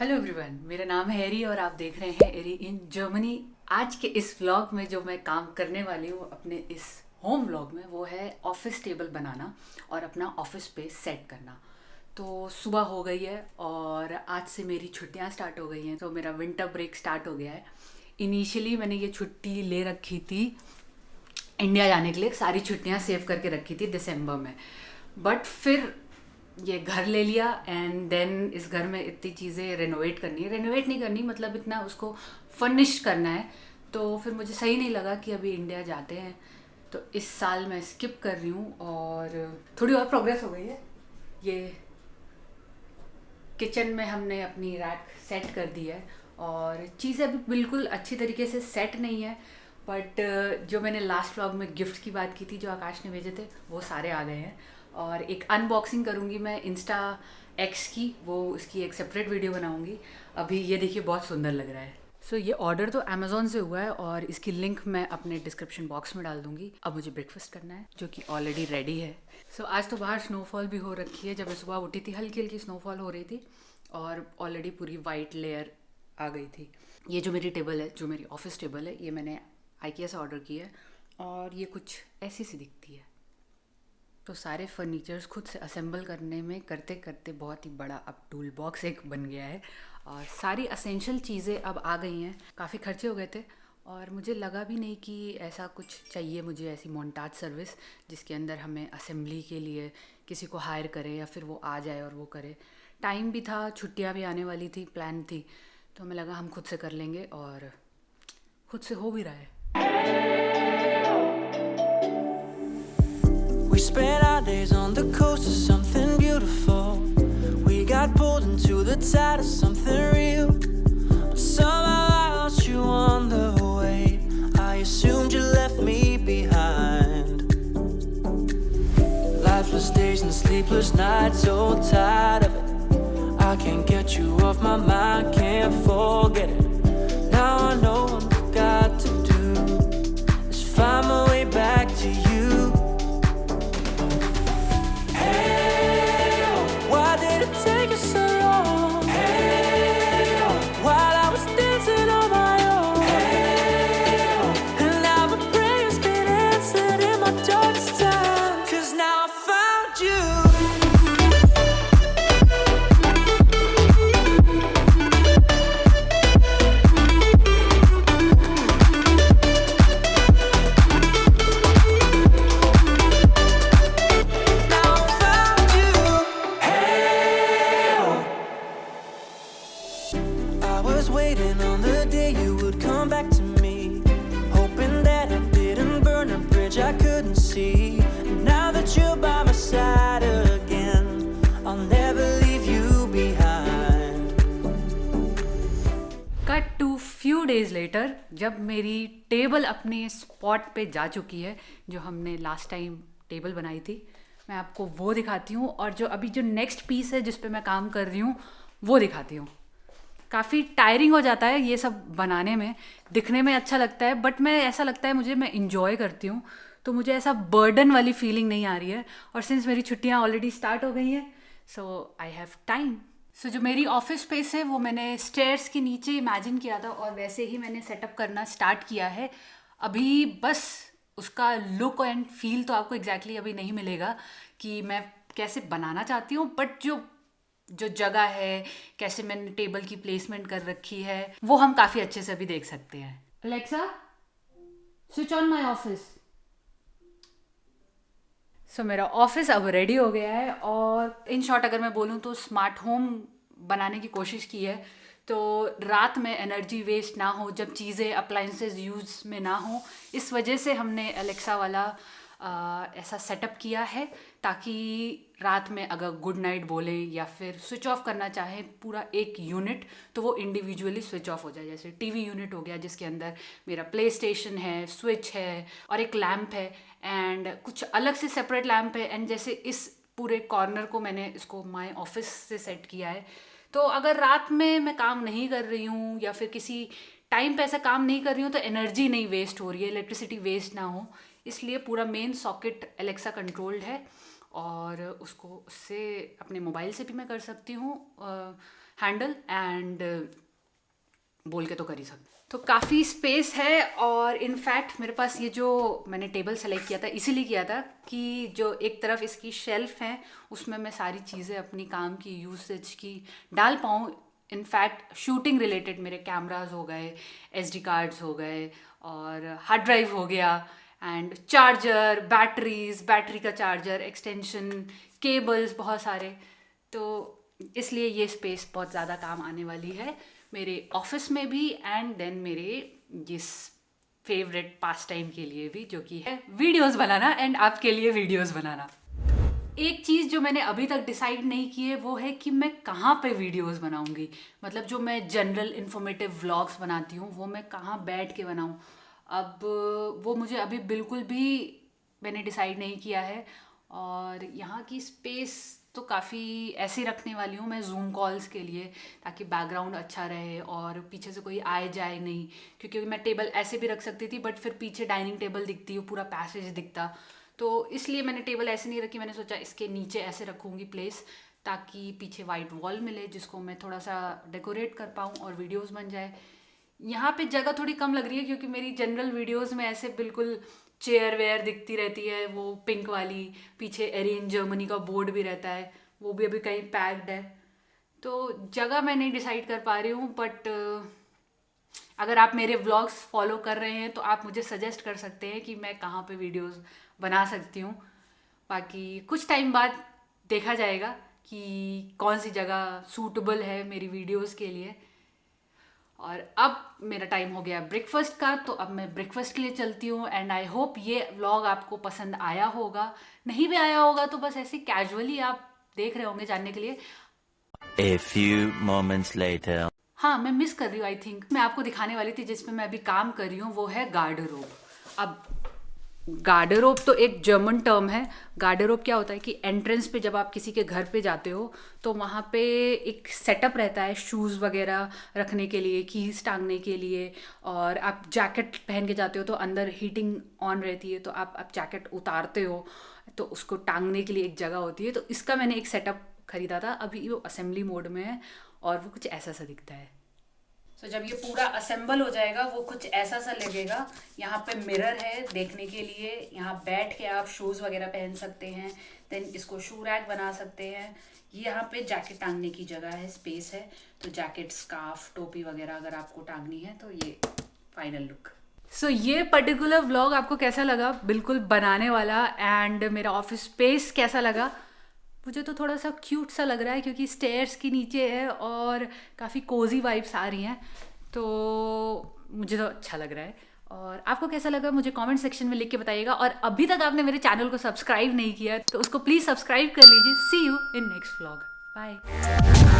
Hello everyone, मेरा नाम है एरी और आप देख रहे हैं एरी इन जर्मनी। आज के इस व्लॉग में जो मैं काम करने वाली हूँ अपने इस होम व्लॉग में, वो है ऑफिस टेबल बनाना और अपना ऑफिस स्पेस सेट करना। तो सुबह हो गई है और आज से मेरी छुट्टियाँ स्टार्ट हो गई हैं, तो मेरा विंटर ब्रेक स्टार्ट हो गया है। इनिशियली मैंने ये छुट्टी ले रखी थी इंडिया जाने के लिए, सारी छुट्टियां सेव करके रखी थी दिसंबर में। बट फिर ये घर ले लिया एंड देन इस घर में इतनी चीज़ें रेनोवेट नहीं करनी, मतलब इतना उसको फर्निश करना है। तो फिर मुझे सही नहीं लगा कि अभी इंडिया जाते हैं, तो इस साल मैं स्किप कर रही हूँ। और थोड़ी और प्रोग्रेस हो गई है। ये किचन में हमने अपनी रैक सेट कर दी है और चीज़ें अभी बिल्कुल अच्छी तरीके से सेट नहीं है। बट जो मैंने लास्ट व्लॉग में गिफ्ट की बात की थी जो आकाश ने भेजे थे, वो सारे आ गए हैं। और एक अनबॉक्सिंग करूँगी मैं इंस्टा एक्स की, वो इसकी एक सेपरेट वीडियो बनाऊँगी। अभी ये देखिए बहुत सुंदर लग रहा है। सो ये ऑर्डर तो अमेज़ोन से हुआ है और इसकी लिंक मैं अपने डिस्क्रिप्शन बॉक्स में डाल दूँगी। अब मुझे ब्रेकफास्ट करना है जो कि ऑलरेडी रेडी है। सो आज तो बाहर स्नोफॉल भी हो रखी है। जब मैं सुबह उठी थी हल्की हल्की स्नोफॉल हो रही थी और ऑलरेडी पूरी वाइट लेयर आ गई थी। ये जो मेरी टेबल है, जो मेरी ऑफिस टेबल है, ये मैंने आईकिया से ऑर्डर की है और ये कुछ ऐसी सी दिखती है। तो सारे फर्नीचर्स खुद से असेंबल करने में करते करते बहुत ही बड़ा अब टूल बॉक्स एक बन गया है और सारी असेंशियल चीज़ें अब आ गई हैं। काफ़ी खर्चे हो गए थे और मुझे लगा भी नहीं कि ऐसा कुछ चाहिए मुझे, ऐसी मोन्टाज सर्विस जिसके अंदर हमें असेंबली के लिए किसी को हायर करे या फिर वो आ जाए और वो करे। टाइम भी था, छुट्टियाँ भी आने वाली थी, प्लान थी, तो हमें लगा हम खुद से कर लेंगे और खुद से हो भी रहा है। We spent our days on the coast of something beautiful. We got pulled into the tide of something real. But somehow I lost you on the way. I assumed you left me behind. Lifeless days and sleepless nights, so tired of it. I can't get you off my mind, can't forget it. Now I know what I've got to do is find my way back to you. Take us so long. Hey, while I was dancing on my own. Hey, and now my prayers been answered in my darkest time. 'Cause now I found you. Waiting on the day you would come back to me, hoping that I didn't burn a bridge I couldn't see. Now that you're by my side again, I'll never leave you behind. Cut to few days later, जब मेरी table अपने spot पे जा चुकी है जो हमने last time table बनाई थी। मैं आपको वो दिखाती हूँ और जो अभी जो नेक्स्ट पीस है जिस पे मैं काम कर रही हूँ वो दिखाती हूँ। काफ़ी टायरिंग हो जाता है ये सब बनाने में, दिखने में अच्छा लगता है बट मैं ऐसा लगता है मुझे, मैं इंजॉय करती हूँ, तो मुझे ऐसा बर्डन वाली फीलिंग नहीं आ रही है। और सिंस मेरी छुट्टियाँ ऑलरेडी स्टार्ट हो गई हैं, सो आई हैव टाइम। सो जो मेरी ऑफिस स्पेस है वो मैंने स्टेयर्स के नीचे इमेजिन किया था और वैसे ही मैंने सेटअप करना स्टार्ट किया है। अभी बस उसका लुक एंड फील तो आपको एग्जैक्टली अभी नहीं मिलेगा कि मैं कैसे बनाना चाहती हूँ, बट जो जगह है, कैसे मैंने टेबल की प्लेसमेंट कर रखी है, वो हम काफ़ी अच्छे से अभी देख सकते हैं। Alexa, switch on my office. So मेरा ऑफिस अब रेडी हो गया है और इन शॉर्ट अगर मैं बोलूँ तो स्मार्ट होम बनाने की कोशिश की है, तो रात में एनर्जी वेस्ट ना हो, जब चीज़ें अप्लाइंसेस यूज़ में ना हो, इस वजह से हमने एलेक्सा वाला ऐसा सेटअप किया है ताकि रात में अगर गुड नाइट बोले या फिर स्विच ऑफ करना चाहे पूरा एक यूनिट, तो वो इंडिविजुअली स्विच ऑफ हो जाए। जैसे टीवी यूनिट हो गया जिसके अंदर मेरा प्ले स्टेशन है, स्विच है और एक लैम्प है एंड कुछ अलग से सेपरेट लैम्प है। एंड जैसे इस पूरे कॉर्नर को मैंने इसको माय ऑफिस से सेट किया है, तो अगर रात में मैं काम नहीं कर रही हूँ या फिर किसी टाइम पे ऐसा काम नहीं कर रही हूँ तो एनर्जी नहीं वेस्ट हो रही है, इलेक्ट्रिसिटी वेस्ट ना हो, इसलिए पूरा मेन सॉकेट एलेक्सा कंट्रोल्ड है और उसको उससे अपने मोबाइल से भी मैं कर सकती हूँ हैंडल एंड बोल के तो कर ही सकते। तो काफ़ी स्पेस है और इनफैक्ट मेरे पास ये जो मैंने टेबल सेलेक्ट किया था इसीलिए किया था कि जो एक तरफ इसकी शेल्फ है उसमें मैं सारी चीज़ें अपनी काम की यूसेज की डाल पाऊँ। इनफैक्ट शूटिंग रिलेटेड मेरे कैमराज हो गए, SD कार्ड्स हो गए और हार्ड ड्राइव हो गया एंड चार्जर, बैटरी का चार्जर, एक्सटेंशन, केबल्स बहुत सारे। तो इसलिए ये स्पेस बहुत ज़्यादा काम आने वाली है मेरे ऑफिस में भी एंड देन मेरे जिस फेवरेट पास टाइम के लिए भी, जो कि है वीडियोस बनाना एंड आपके लिए वीडियोस बनाना। एक चीज़ जो मैंने अभी तक डिसाइड नहीं की है वो है कि मैं कहाँ पे वीडियोस बनाऊंगी। मतलब जो मैं जनरल इन्फॉर्मेटिव व्लॉग्स बनाती हूँ वो मैं कहाँ बैठ के बनाऊँ, अब वो मुझे अभी बिल्कुल भी मैंने डिसाइड नहीं किया है। और यहाँ की स्पेस तो काफ़ी ऐसे रखने वाली हूँ मैं जूम कॉल्स के लिए, ताकि बैकग्राउंड अच्छा रहे और पीछे से कोई आए जाए नहीं, क्योंकि मैं टेबल ऐसे भी रख सकती थी बट फिर पीछे डाइनिंग टेबल दिखती है, पूरा पैसेज दिखता, तो इसलिए मैंने टेबल ऐसे नहीं रखी। मैंने सोचा इसके नीचे ऐसे रखूँगी प्लेस, ताकि पीछे वाइट वॉल मिले जिसको मैं थोड़ा सा डेकोरेट कर पाऊँ और वीडियोज़ बन जाए। यहाँ पे जगह थोड़ी कम लग रही है क्योंकि मेरी जनरल वीडियोज़ में ऐसे बिल्कुल चेयर वेयर दिखती रहती है, वो पिंक वाली, पीछे एरियन जर्मनी का बोर्ड भी रहता है, वो भी अभी कहीं पैक्ड है, तो जगह मैं नहीं डिसाइड कर पा रही हूँ। बट अगर आप मेरे व्लॉग्स फॉलो कर रहे हैं तो आप मुझे सजेस्ट कर सकते हैं कि मैं कहाँ पे वीडियोस बना सकती हूँ। बाकी कुछ टाइम बाद देखा जाएगा कि कौन सी जगह सूटेबल है मेरी वीडियोस के लिए। और अब मेरा टाइम हो गया ब्रेकफास्ट का, तो अब मैं ब्रेकफास्ट के लिए चलती हूँ एंड आई होप ये व्लॉग आपको पसंद आया होगा। नहीं भी आया होगा तो बस ऐसे कैजुअली आप देख रहे होंगे जानने के लिए। A few moments later. हाँ, मैं मिस कर रही हूँ, आई थिंक मैं आपको दिखाने वाली थी जिसमें मैं अभी काम कर रही हूँ, वो है गार्डरोब। अब गार्डरोब तो एक जर्मन टर्म है। गार्डरोब क्या होता है कि एंट्रेंस पे जब आप किसी के घर पे जाते हो तो वहाँ पे एक सेटअप रहता है शूज़ वगैरह रखने के लिए, कीज टांगने के लिए, और आप जैकेट पहन के जाते हो तो अंदर हीटिंग ऑन रहती है, तो आप जैकेट उतारते हो तो उसको टांगने के लिए एक जगह होती है। तो इसका मैंने एक सेटअप खरीदा था, अभी वो असेंबली मोड में है और वो कुछ ऐसा सा दिखता है। तो जब ये पूरा असेंबल हो जाएगा वो कुछ ऐसा सा लगेगा। यहाँ पे मिरर है देखने के लिए, यहाँ बैठ के आप शूज़ वगैरह पहन सकते हैं, देन इसको शू रैक बना सकते हैं। ये यहाँ पे जैकेट टांगने की जगह है, स्पेस है, तो जैकेट, स्कार्फ, टोपी वगैरह अगर आपको टांगनी है तो ये फाइनल लुक। सो ये पर्टिकुलर व्लॉग आपको कैसा लगा, बिल्कुल बनाने वाला, एंड मेरा ऑफिस स्पेस कैसा लगा? मुझे तो थोड़ा सा क्यूट सा लग रहा है क्योंकि स्टेयर्स की नीचे है और काफ़ी कोजी वाइब्स आ रही हैं, तो मुझे तो अच्छा लग रहा है। और आपको कैसा लगा मुझे कमेंट सेक्शन में लिख के बताइएगा। और अभी तक आपने मेरे चैनल को सब्सक्राइब नहीं किया तो उसको प्लीज़ सब्सक्राइब कर लीजिए। See you in next vlog, bye.